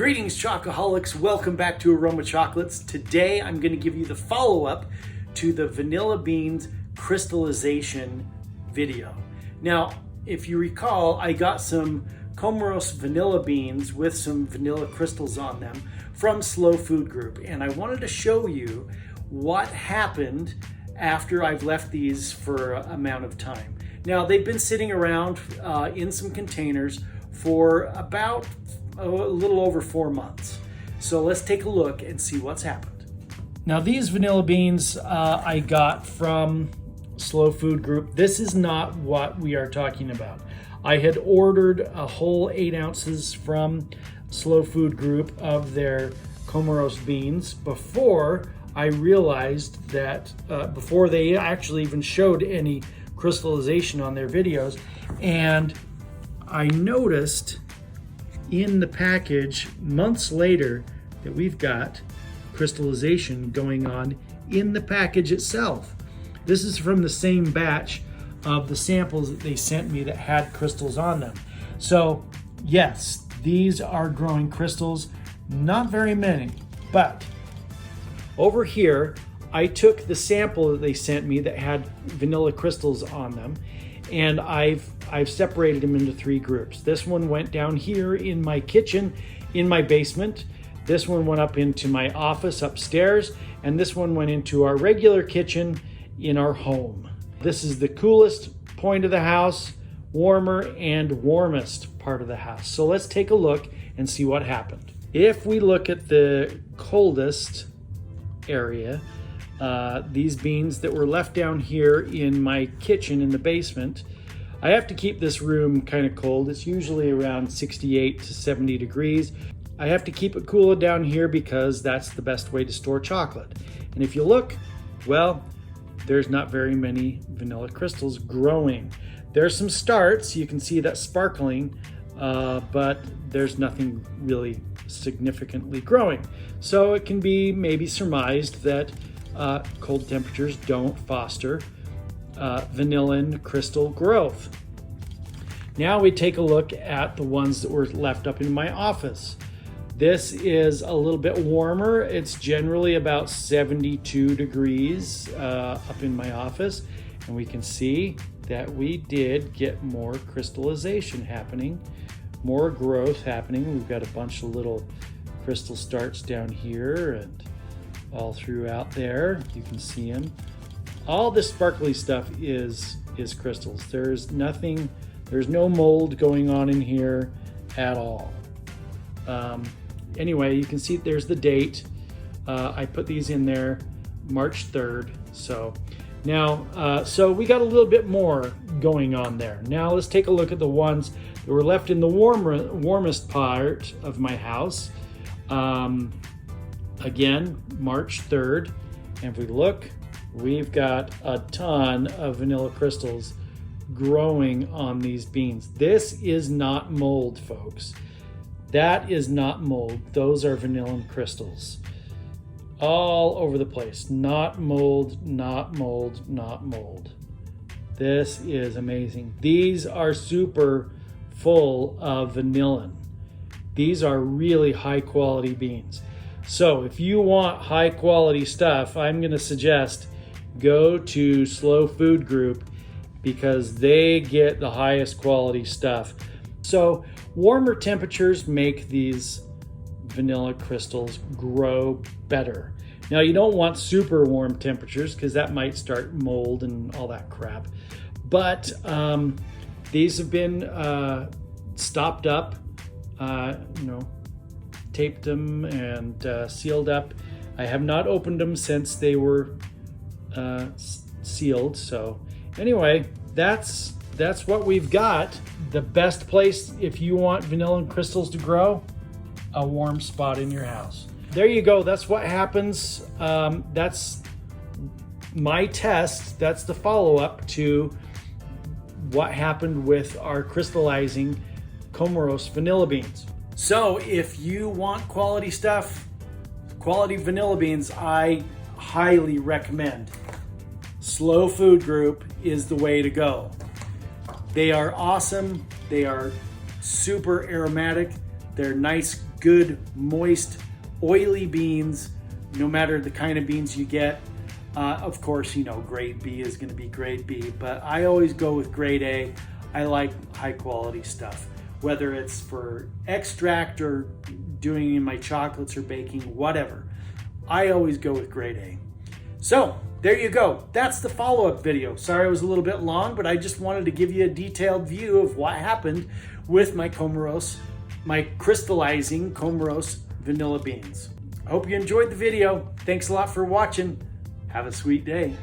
Greetings, Chocoholics. Welcome back to Aroma Chocolates. Today I'm going to give you the follow-up to the vanilla beans crystallization video. Now, if you recall, I got some Comoros vanilla beans with some vanilla crystals on them from Slow Food Group, and I wanted to show you what happened after I've left these for an amount of time. Now, they've been sitting around in some containers for about a little over 4 months. So let's take a look and see what's happened. Now, these vanilla beans I got from Slow Food Group. This is not what we are talking about. I had ordered a whole 8 ounces from Slow Food Group of their Comoros beans before I realized that, before they actually even showed any crystallization on their videos. And I noticed in the package months later that we've got crystallization going on in the package itself. This is from the same batch of the samples that they sent me that had crystals on them. So yes, these are growing crystals, not very many, but over here, I took the sample that they sent me that had vanilla crystals on them, and I've separated them into 3 groups. This one went down here in my kitchen, in my basement. This one went up into my office upstairs, and this one went into our regular kitchen in our home. This is the coolest point of the house, warmer and warmest part of the house. So let's take a look and see what happened. If we look at the coldest area, these beans that were left down here in my kitchen in the basement, I have to keep this room kind of cold. It's usually around 68 to 70 degrees. I have to keep it cool down here because that's the best way to store chocolate. And if you look, well, there's not very many vanilla crystals growing. There's some starts, you can see that sparkling, but there's nothing really significantly growing. So it can be maybe surmised that cold temperatures don't foster vanillin crystal growth. Now we take a look at the ones that were left up in my office. This is a little bit warmer. It's generally about 72 degrees up in my office, and we can see that we did get more crystallization happening, more growth happening. We've got a bunch of little crystal starts down here and all throughout there. You can see them. All this sparkly stuff is crystals. There's no mold going on in here at all. Anyway, you can see there's the date. I put these in there March 3rd. So now, so we got a little bit more going on there. Now let's take a look at the ones that were left in the warmest part of my house. Again, March 3rd. And if we look, we've got a ton of vanilla crystals growing on these beans. This is not mold, folks. That is not mold. Those are vanillin crystals. All over the place. Not mold, not mold, not mold. This is amazing. These are super full of vanillin. These are really high quality beans. So if you want high quality stuff, I'm going to suggest go to Slow Food Group because they get the highest quality stuff. So warmer temperatures make these vanilla crystals grow better. Now, you don't want super warm temperatures because that might start mold and all that crap. But these have been stopped up, taped them and sealed up. I have not opened them since they were sealed. So anyway, that's what we've got. The best place if you want vanillin crystals to grow, a warm spot in your house. There you go. That's what happens. That's my test. That's the follow-up to what happened with our crystallizing Comoros vanilla beans. So if you want quality stuff, quality vanilla beans, I highly recommend Slow Food Group is the way to go. They are awesome. They are super aromatic. They're nice good, moist, oily beans, no matter the kind of beans you get. Of course, you know, grade B is going to be grade B, but I always go with grade A. I like high quality stuff, whether it's for extract or doing in my chocolates or baking, whatever. I always go with grade A. So there you go. That's the follow-up video. Sorry it was a little bit long, but I just wanted to give you a detailed view of what happened with my crystallizing Comoros vanilla beans. I hope you enjoyed the video. Thanks a lot for watching. Have a sweet day.